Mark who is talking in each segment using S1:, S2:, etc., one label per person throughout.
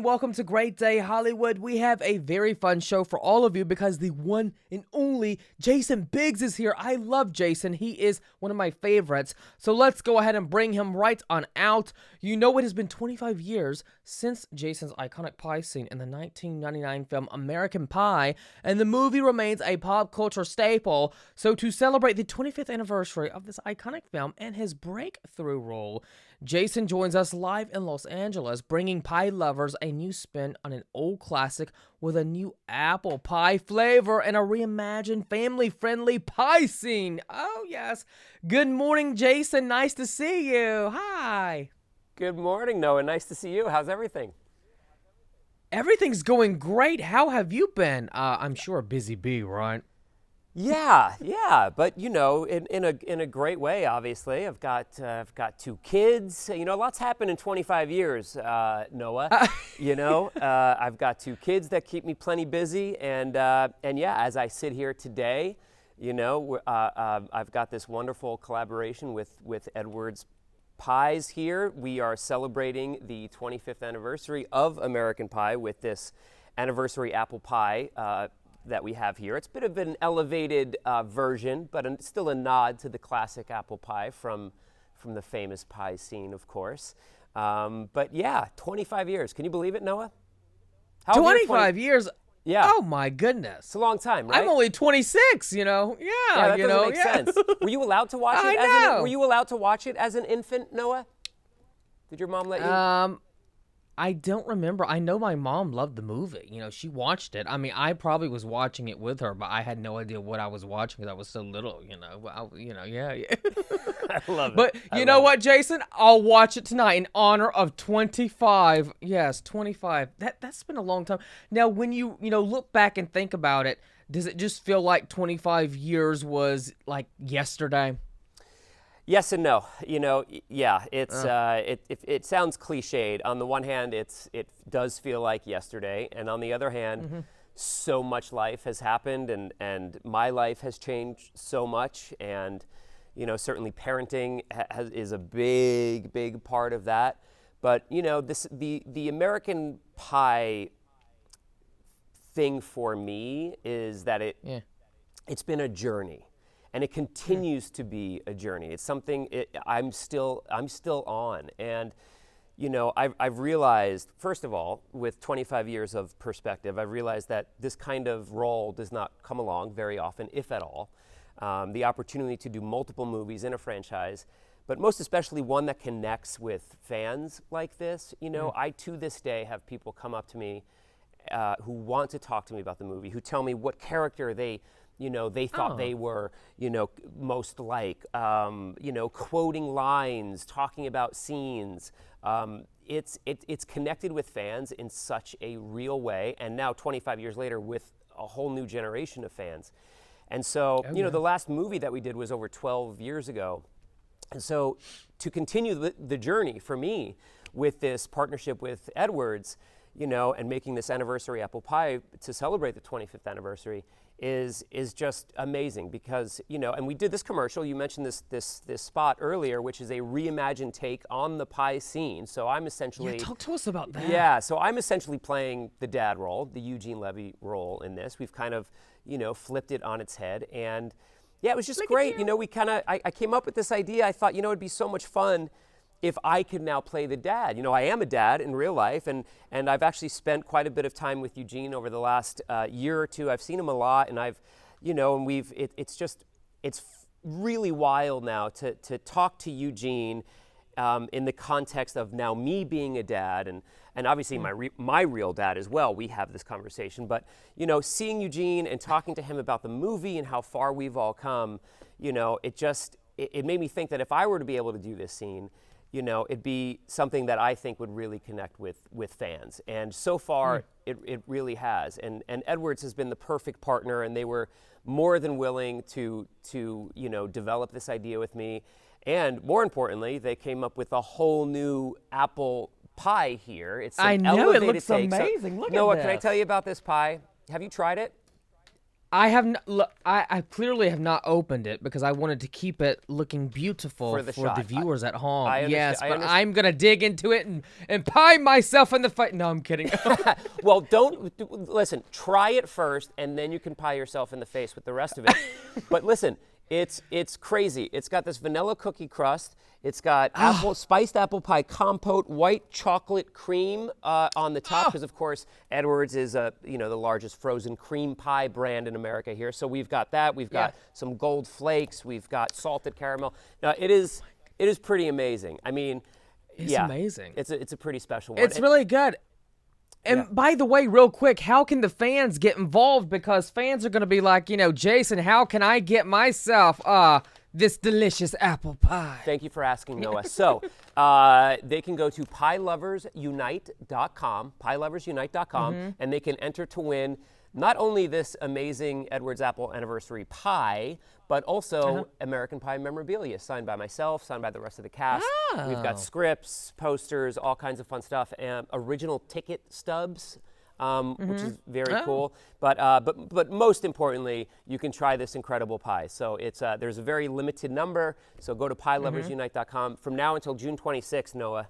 S1: welcome to Great Day Hollywood. We have a very fun show for all of you because the one and only Jason Biggs is here. I love Jason. He is one of my favorites. So let's go ahead and bring him right on out. You know, it has been 25 years since Jason's iconic pie scene in the 1999 film American Pie, and the movie remains a pop culture staple. So to celebrate the 25th anniversary of this iconic film and his breakthrough role, Jason joins us live in Los Angeles, bringing pie lovers a new spin on an old classic with a new apple pie flavor and a reimagined family-friendly pie scene. Oh, yes. Good morning, Jason. Nice to see you. Hi.
S2: Good morning, Noah. Nice to see you. How's everything?
S1: Everything's going great. How have you been? I'm sure a busy bee, right?
S2: Yeah, but you know, in a great way. Obviously, I've got 2 kids. You know, lots happened in 25 years, Noah. You know, I've got 2 kids that keep me plenty busy, and yeah, as I sit here today, you know, I've got this wonderful collaboration with Edwards Pies here. We are celebrating the 25th anniversary of American Pie with this anniversary apple pie that we have here. It's a bit of an elevated version, but still a nod to the classic apple pie from the famous pie scene, of course. But yeah, 25 years. Can you believe it, Noah?
S1: 25 years?
S2: Yeah.
S1: Oh my goodness.
S2: It's a long time, right?
S1: I'm only 26, you know. Yeah,
S2: that doesn't make sense. Were you allowed to watch it were you allowed to watch it as an infant, Noah? Did your mom let you?
S1: I don't remember. I know my mom loved the movie. You know, she watched it. I mean, I probably was watching it with her, but I had no idea what I was watching because I was so little, you know. Yeah.
S2: I love it.
S1: But you know what, Jason? I'll watch it tonight in honor of 25. Yes, 25. That's been a long time. Now, when you look back and think about it, does it just feel like 25 years was like yesterday?
S2: Yes and no. You know, yeah, it sounds cliched. On the one hand, it does feel like yesterday, and on the other hand, so much life has happened, and my life has changed so much, and you know, certainly parenting is a big part of that. But you know, the American Pie thing for me is that it's been a journey. And it continues to be a journey. It's something I'm still on. And, you know, I've realized, first of all, with 25 years of perspective, I've realized that this kind of role does not come along very often, if at all. The opportunity to do multiple movies in a franchise, but most especially one that connects with fans like this. You know, I to this day have people come up to me who want to talk to me about the movie, who tell me what character they thought they were, most like, quoting lines, talking about scenes. It's connected with fans in such a real way, and now 25 years later with a whole new generation of fans. And so, the last movie that we did was over 12 years ago. And so to continue the journey for me with this partnership with Edwards, and making this anniversary apple pie to celebrate the 25th anniversary is just amazing because, and we did this commercial, you mentioned this spot earlier, which is a reimagined take on the pie scene. So I'm essentially...
S1: Yeah, talk to us about that.
S2: Yeah, so I'm essentially playing the dad role, the Eugene Levy role in this. We've kind of, flipped it on its head. And yeah, it was just great. I came up with this idea. I thought, it'd be so much fun if I could now play the dad. I am a dad in real life, and I've actually spent quite a bit of time with Eugene over the last year or two. I've seen him a lot, and it's really wild now to talk to Eugene in the context of now me being a dad, and obviously my real dad as well. We have this conversation, but seeing Eugene and talking to him about the movie and how far we've all come, it made me think that if I were to be able to do this scene, it'd be something that I think would really connect with fans. And so far, it really has. And Edwards has been the perfect partner, and they were more than willing to develop this idea with me. And more importantly, they came up with a whole new apple pie here. It's an
S1: I know, it
S2: elevated
S1: looks
S2: take.
S1: amazing.
S2: So,
S1: Look
S2: Noah,
S1: at this.
S2: can I tell you about this pie? Have you tried it?
S1: I have I clearly have not opened it because I wanted to keep it looking beautiful
S2: For the shot.
S1: viewers at home.
S2: I
S1: Yes,
S2: understand-
S1: but I'm gonna dig into it and pie myself in the face. No, I'm kidding.
S2: Well, listen, try it first, and then you can pie yourself in the face with the rest of it. But listen, it's crazy. It's got this vanilla cookie crust. It's got spiced apple pie compote, white chocolate cream on the top, because of course Edwards is the largest frozen cream pie brand in America here. So we've got that. We've got some gold flakes. We've got salted caramel. Now it is pretty amazing. I mean,
S1: It's amazing.
S2: It's a pretty special one.
S1: It's really good. And by the way, real quick, how can the fans get involved? Because fans are going to be like, Jason, how can I get myself this delicious apple pie?
S2: Thank you for asking, Noah. So they can go to pieloversunite.com, and they can enter to win not only this amazing Edwards Apple Anniversary pie, but also American Pie memorabilia signed by myself, signed by the rest of the cast. We've got scripts, posters, all kinds of fun stuff, and original ticket stubs, which is very cool. But most importantly, you can try this incredible pie. So there's a very limited number. So go to pieloversunite.com from now until June 26th, Noah.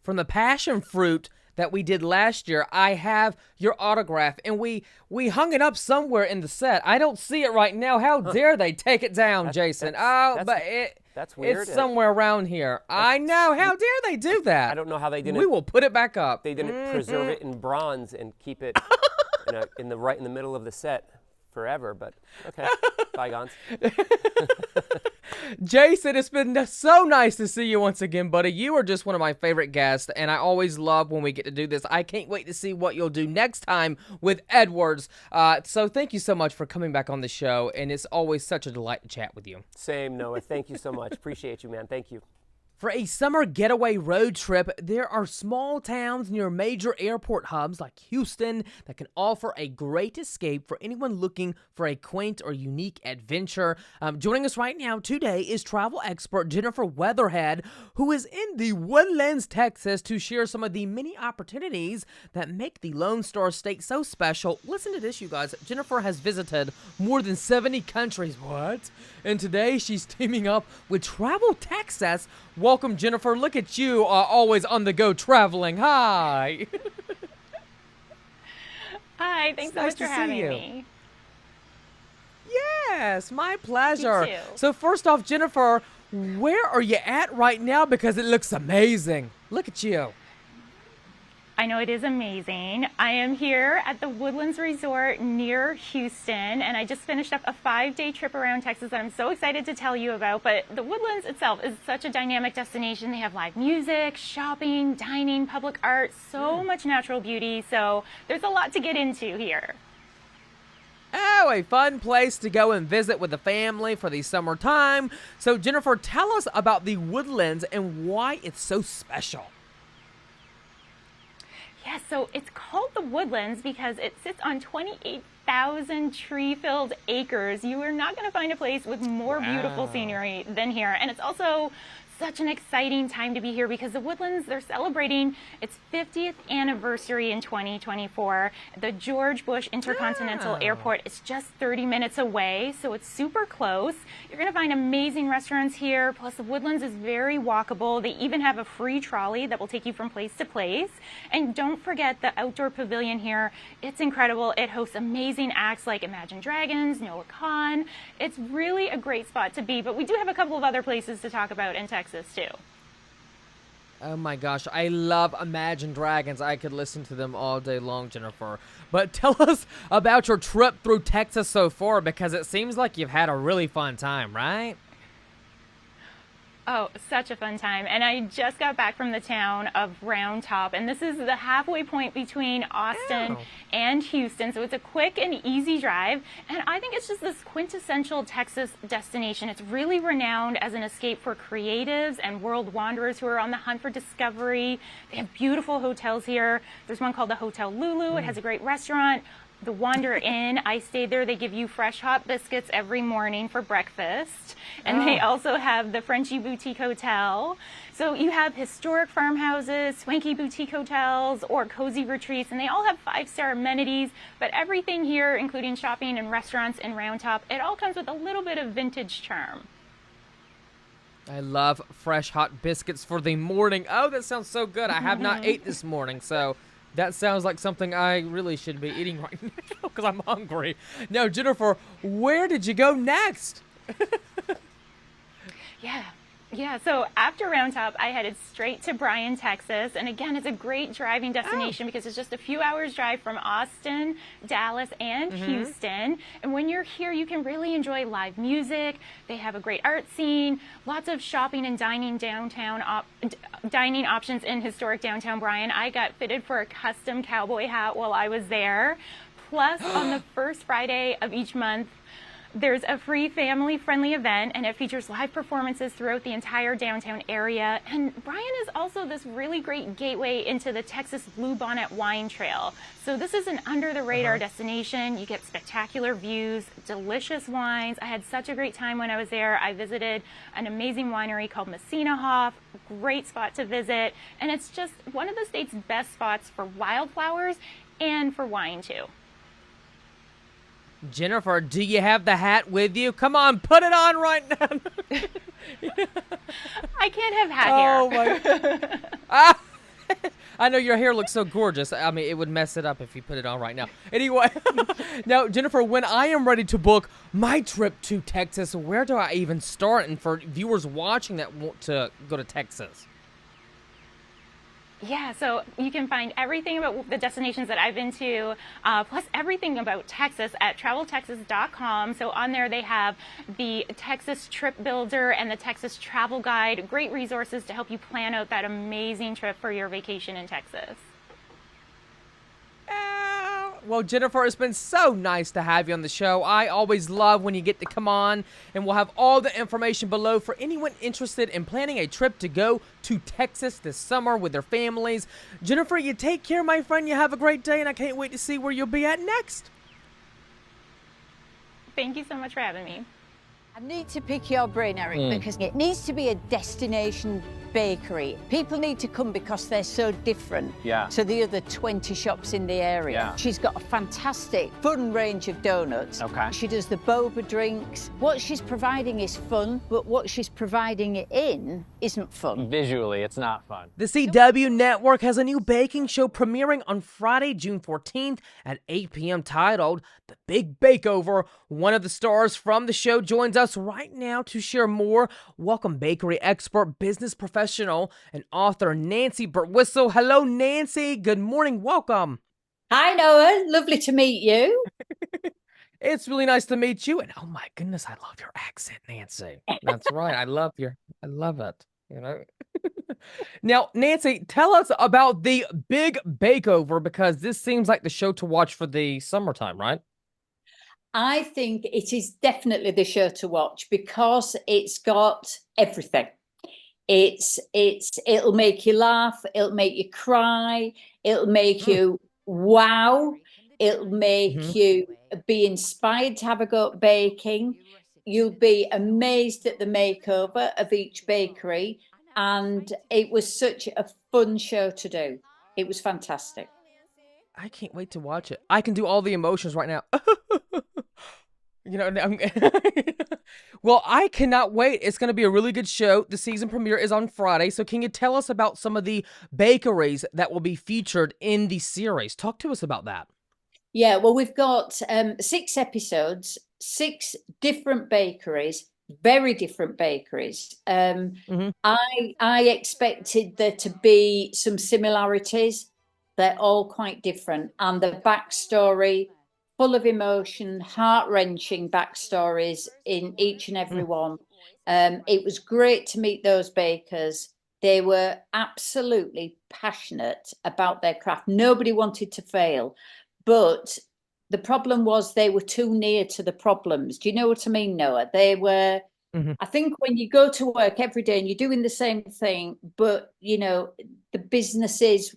S1: From the passion fruit that we did last year, I have your autograph, and we hung it up somewhere in the set. I don't see it right now. How dare they take it down, Jason?
S2: That's weird.
S1: It's somewhere around here. I know. How dare they do that?
S2: I don't know how they didn't.
S1: We will put it back up.
S2: They didn't preserve it in bronze and keep it right in the middle of the set forever. But okay, bygones.
S1: Jason, it's been so nice to see you once again, buddy. You are just one of my favorite guests, and I always love when we get to do this. I can't wait to see what you'll do next time with Edwards. So thank you so much for coming back on the show, and it's always such a delight to chat with you.
S2: Same, Noah. Thank you so much. Appreciate you, man. Thank you.
S1: For a summer getaway road trip, there are small towns near major airport hubs like Houston that can offer a great escape for anyone looking for a quaint or unique adventure. Joining us right now today is travel expert Jennifer Weatherhead, who is in the Woodlands, Texas, to share some of the many opportunities that make the Lone Star State so special. Listen to this, you guys. Jennifer has visited more than 70 countries. What? And today she's teaming up with Travel Texas. Welcome, Jennifer. Look at you, always on the go traveling. Hi.
S3: Hi, thanks so much for having me.
S1: Yes, my pleasure.
S3: You too.
S1: So first off, Jennifer, where are you at right now? Because it looks amazing. Look at you.
S3: I know it is amazing. I am here at the Woodlands Resort near Houston, and I just finished up a 5-day trip around Texas that I'm so excited to tell you about. But the Woodlands itself is such a dynamic destination. They have live music, shopping, dining, public art, so much natural beauty. So there's a lot to get into here.
S1: Oh, a fun place to go and visit with the family for the summertime. So Jennifer, tell us about the Woodlands and why it's so special.
S3: Yeah, so it's called the Woodlands because it sits on 28,000 tree-filled acres. You are not going to find a place with more beautiful scenery than here. And it's also such an exciting time to be here because the Woodlands, they're celebrating its 50th anniversary in 2024. The George Bush Intercontinental Airport is just 30 minutes away, so it's super close. You're going to find amazing restaurants here, plus the Woodlands is very walkable. They even have a free trolley that will take you from place to place. And don't forget the outdoor pavilion here. It's incredible. It hosts amazing acts like Imagine Dragons, Noah Khan. It's really a great spot to be, but we do have a couple of other places to talk about in Texas too.
S1: Oh my gosh, I love Imagine Dragons. I could listen to them all day long, Jennifer. But tell us about your trip through Texas so far, because it seems like you've had a really fun time, right?
S3: Oh, such a fun time. And I just got back from the town of Round Top, and this is the halfway point between Austin and Houston. So it's a quick and easy drive. And I think it's just this quintessential Texas destination. It's really renowned as an escape for creatives and world wanderers who are on the hunt for discovery. They have beautiful hotels here. There's one called the Hotel Lulu. It has a great restaurant. the Wander Inn. I stayed there. They give you fresh hot biscuits every morning for breakfast. And they also have the Frenchy Boutique Hotel. So you have historic farmhouses, swanky boutique hotels, or cozy retreats, and they all have 5-star amenities. But everything here, including shopping and restaurants in Round Top, it all comes with a little bit of vintage charm.
S1: I love fresh hot biscuits for the morning. Oh, that sounds so good. I have not ate this morning, so that sounds like something I really should be eating right now because I'm hungry. Now, Jennifer, where did you go next?
S3: Yeah, so after Round Top, I headed straight to Bryan, Texas. And again, it's a great driving destination because it's just a few hours drive from Austin, Dallas, and Houston. And when you're here, you can really enjoy live music. They have a great art scene, lots of shopping and dining dining options in historic downtown Bryan. I got fitted for a custom cowboy hat while I was there. Plus, on the first Friday of each month, there's a free family-friendly event, and it features live performances throughout the entire downtown area. And Bryan is also this really great gateway into the Texas Bluebonnet Wine Trail. So this is an under-the-radar destination. You get spectacular views, delicious wines. I had such a great time when I was there. I visited an amazing winery called Messina Hoff. Great spot to visit. And it's just one of the state's best spots for wildflowers and for wine, too.
S1: Jennifer, do you have the hat with you? Come on, put it on right now.
S3: I can't have hat hair.
S1: Oh, my. I know your hair looks so gorgeous. I mean, it would mess it up if you put it on right now. Anyway, now, Jennifer, when I am ready to book my trip to Texas, where do I even start? And for viewers watching that want to go to Texas.
S3: Yeah, so you can find everything about the destinations that I've been to, plus everything about Texas at traveltexas.com. So on there they have the Texas Trip Builder and the Texas Travel Guide, great resources to help you plan out that amazing trip for your vacation in Texas.
S1: Well, Jennifer, it's been so nice to have you on the show. I always love when you get to come on, and we'll have all the information below for anyone interested in planning a trip to go to Texas this summer with their families. Jennifer, you take care, my friend. You have a great day, and I can't wait to see where you'll be at next.
S3: Thank you so much for having me.
S4: I need to pick your brain, Eric, because it needs to be a destination bakery. People need to come because they're so different to the other 20 shops in the area.
S5: Yeah.
S4: She's got a fantastic, fun range of donuts.
S5: Okay.
S4: She does the boba drinks. What she's providing is fun, but what she's providing it in isn't fun.
S5: Visually, it's not fun.
S1: The CW Network has a new baking show premiering on Friday, June 14th at 8 p.m. titled The Big Bakeover. One of the stars from the show joins us right now to share more. Welcome bakery expert, business professional, and author Nancy Birtwhistle. Hello, Nancy. Good morning. Welcome.
S4: Hi, Noah. Lovely to meet you.
S1: It's really nice to meet you. And oh my goodness, I love your accent, Nancy. That's right. I love it. You know. Now, Nancy, tell us about the Big Bakeover, because this seems like the show to watch for the summertime, right?
S4: I think it is definitely the show to watch because it's got everything. It'll make you laugh, it'll make you cry, it'll make you wow, it'll make you be inspired to have a go at baking. You'll be amazed at the makeover of each bakery, and it was such a fun show to do. It was fantastic.
S1: I can't wait to watch it. I can do all the emotions right now. You know, well, I cannot wait. It's going to be a really good show. The season premiere is on Friday. So can you tell us about some of the bakeries that will be featured in the series? Talk to us about that.
S4: Yeah, well, we've got 6 episodes, 6 different bakeries, very different bakeries. I expected there to be some similarities. They're all quite different. And the backstory, full of emotion, heart-wrenching backstories in each and every one. It was great to meet those bakers. They were absolutely passionate about their craft. Nobody wanted to fail. But the problem was they were too near to the problems. Do you know what I mean, Noah? They were, I think when you go to work every day and you're doing the same thing, but, you know, the businesses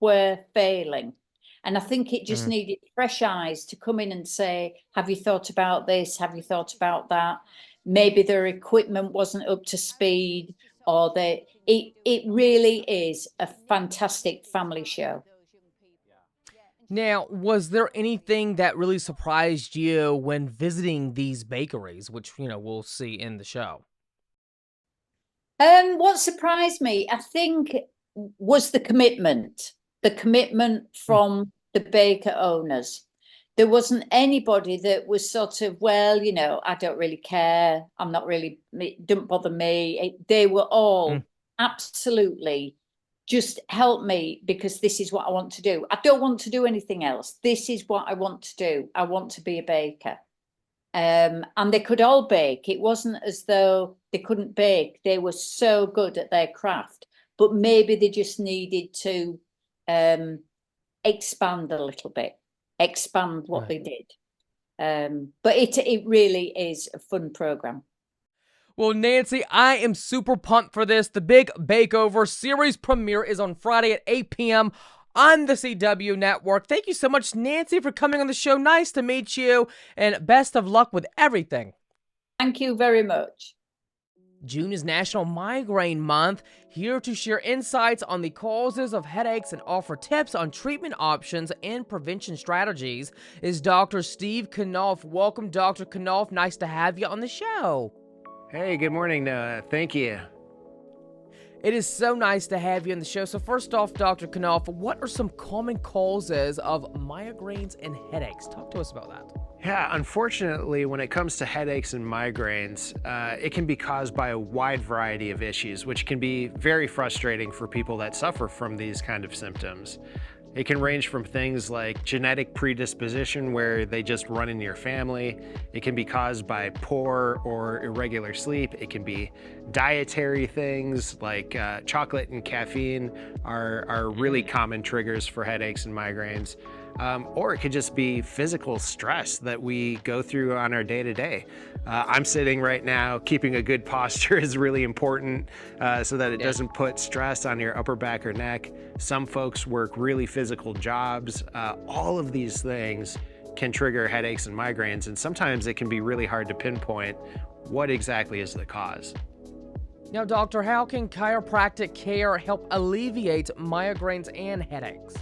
S4: were failing. And I think it just needed fresh eyes to come in and say, have you thought about this? Have you thought about that? Maybe their equipment wasn't up to speed, or it really is a fantastic family show.
S1: Now, was there anything that really surprised you when visiting these bakeries, which, we'll see in the show?
S4: What surprised me, I think, was the commitment from the baker owners. There wasn't anybody that was sort of, well, I don't really care. I'm not really, it didn't bother me. They were all absolutely just help me, because this is what I want to do. I don't want to do anything else. This is what I want to do. I want to be a baker. And they could all bake. It wasn't as though they couldn't bake. They were so good at their craft, but maybe they just needed to expand a little bit, expand what they did. But it really is a fun program.
S1: Well, Nancy, I am super pumped for this. The Big Bakeover series premiere is on Friday at 8 p.m. on the CW network. Thank you so much, Nancy, for coming on the show. Nice to meet you, and best of luck with everything.
S4: Thank you very much.
S1: June is National Migraine Month. Here to share insights on the causes of headaches and offer tips on treatment options and prevention strategies is Dr. Steve Knauf. Welcome, Dr. Knauf. Nice to have you on the show.
S5: Hey, good morning, Noah. Thank you.
S1: It is so nice to have you on the show. So first off, Dr. Knauf, what are some common causes of migraines and headaches? Talk to us about that.
S5: Yeah, unfortunately, when it comes to headaches and migraines, it can be caused by a wide variety of issues, which can be very frustrating for people that suffer from these kind of symptoms. It can range from things like genetic predisposition, where they just run in your family. It can be caused by poor or irregular sleep. It can be dietary things like chocolate and caffeine are really common triggers for headaches and migraines. Or it could just be physical stress that we go through on our day-to-day. I'm sitting right now. Keeping a good posture is really important so that it doesn't put stress on your upper back or neck. Some folks work really physical jobs. All of these things can trigger headaches and migraines, and sometimes it can be really hard to pinpoint what exactly is the cause.
S1: Now, doctor, how can chiropractic care help alleviate migraines and headaches?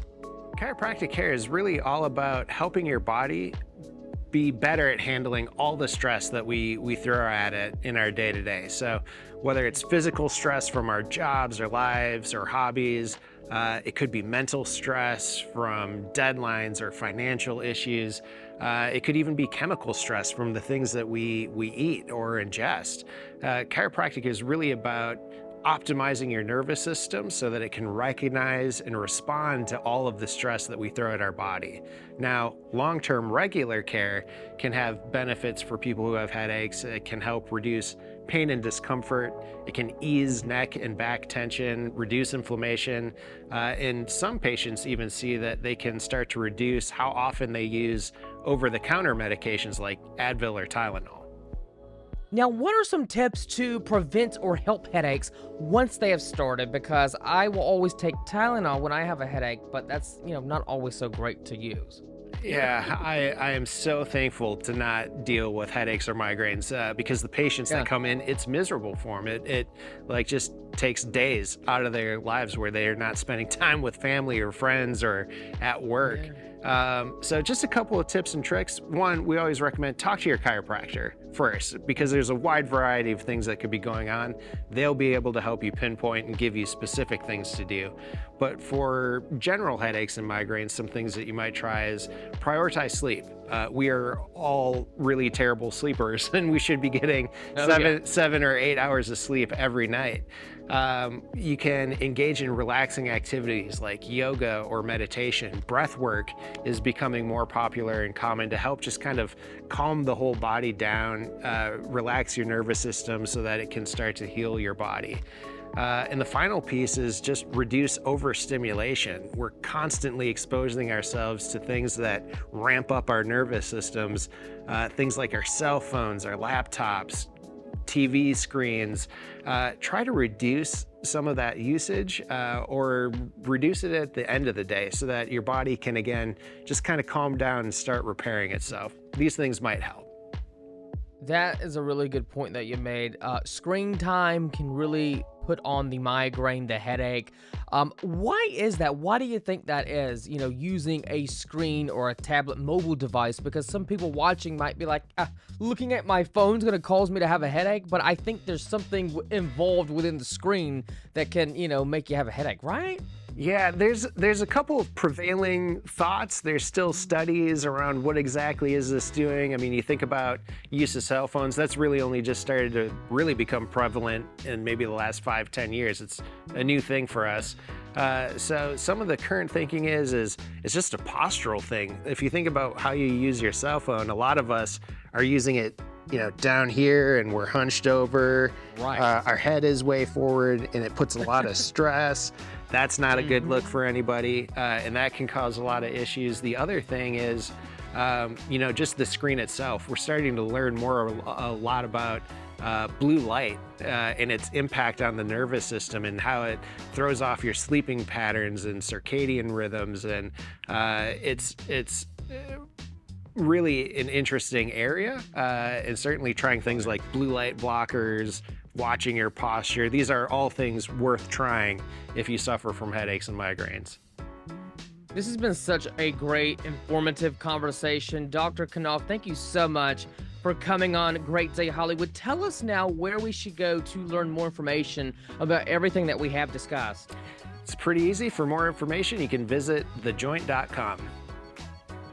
S5: Chiropractic care is really all about helping your body be better at handling all the stress that we throw at it in our day-to-day. So whether it's physical stress from our jobs or lives or hobbies, it could be mental stress from deadlines or financial issues. It could even be chemical stress from the things that we eat or ingest. Chiropractic is really about optimizing your nervous system so that it can recognize and respond to all of the stress that we throw at our body. Now, long-term regular care can have benefits for people who have headaches. It can help reduce pain and discomfort. It can ease neck and back tension, reduce inflammation. And some patients even see that they can start to reduce how often they use over-the-counter medications like Advil or Tylenol.
S1: Now, what are some tips to prevent or help headaches once they have started? Because I will always take Tylenol when I have a headache, but that's, not always so great to use.
S5: Yeah, I am so thankful to not deal with headaches or migraines because the patients that come in, it's miserable for them. It like just takes days out of their lives where they are not spending time with family or friends or at work. So just a couple of tips and tricks. One, we always recommend talk to your chiropractor first, because there's a wide variety of things that could be going on. They'll be able to help you pinpoint and give you specific things to do. But for general headaches and migraines, some things that you might try is prioritize sleep. We are all really terrible sleepers, and we should be getting 7 or 8 hours of sleep every night. You can engage in relaxing activities like yoga or meditation. Breath work is becoming more popular and common to help just kind of calm the whole body down, relax your nervous system so that it can start to heal your body. And the final piece is just reduce overstimulation. We're constantly exposing ourselves to things that ramp up our nervous systems, things like our cell phones, our laptops, TV screens, try to reduce some of that usage or reduce it at the end of the day so that your body can, again, just kind of calm down and start repairing itself. These things might help.
S1: That is a really good point that you made. Screen time can really put on the migraine, the headache. Why is that? Why do you think that is? You know, using a screen or a tablet mobile device, because some people watching might be like, looking at my phone's going to cause me to have a headache, but I think there's something involved within the screen that can, you know, make you have a headache, right?
S5: Yeah, there's a couple of prevailing thoughts. There's still studies around what exactly is this doing. I mean, you think about use of cell phones, that's really only just started to really become prevalent in maybe the last 5-10 years. It's a new thing for us. So some of the current thinking is it's just a postural thing. If you think about how you use your cell phone, a lot of us are using it, you know, down here and we're hunched over.
S1: Right.
S5: Our head is way forward and it puts a lot of stress. That's not a good look for anybody, and that can cause a lot of issues. The other thing is, you know, just the screen itself. We're starting to learn a lot about blue light and its impact on the nervous system and how it throws off your sleeping patterns and circadian rhythms, and it's really an interesting area, and certainly trying things like blue light blockers, watching your posture. These are all things worth trying if you suffer from headaches and migraines.
S1: This has been such a great, informative conversation. Dr. Knauf, thank you so much for coming on Great Day Hollywood. Tell us now where we should go to learn more information about everything that we have discussed.
S5: It's pretty easy. For more information, you can visit thejoint.com.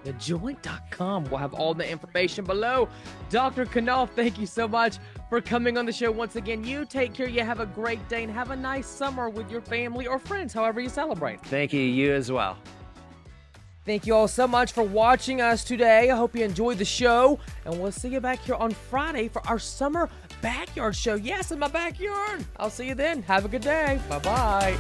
S1: thejoint.com. We'll have all the information below. Dr. Knauf, thank you so much for coming on the show once again. You take care. You have a great day and have a nice summer with your family or friends, however you celebrate.
S5: Thank you. You as well.
S1: Thank you all so much for watching us today. I hope you enjoyed the show, and we'll see you back here on Friday for our summer backyard show. Yes, in my backyard. I'll see you then. Have a good day. Bye-bye.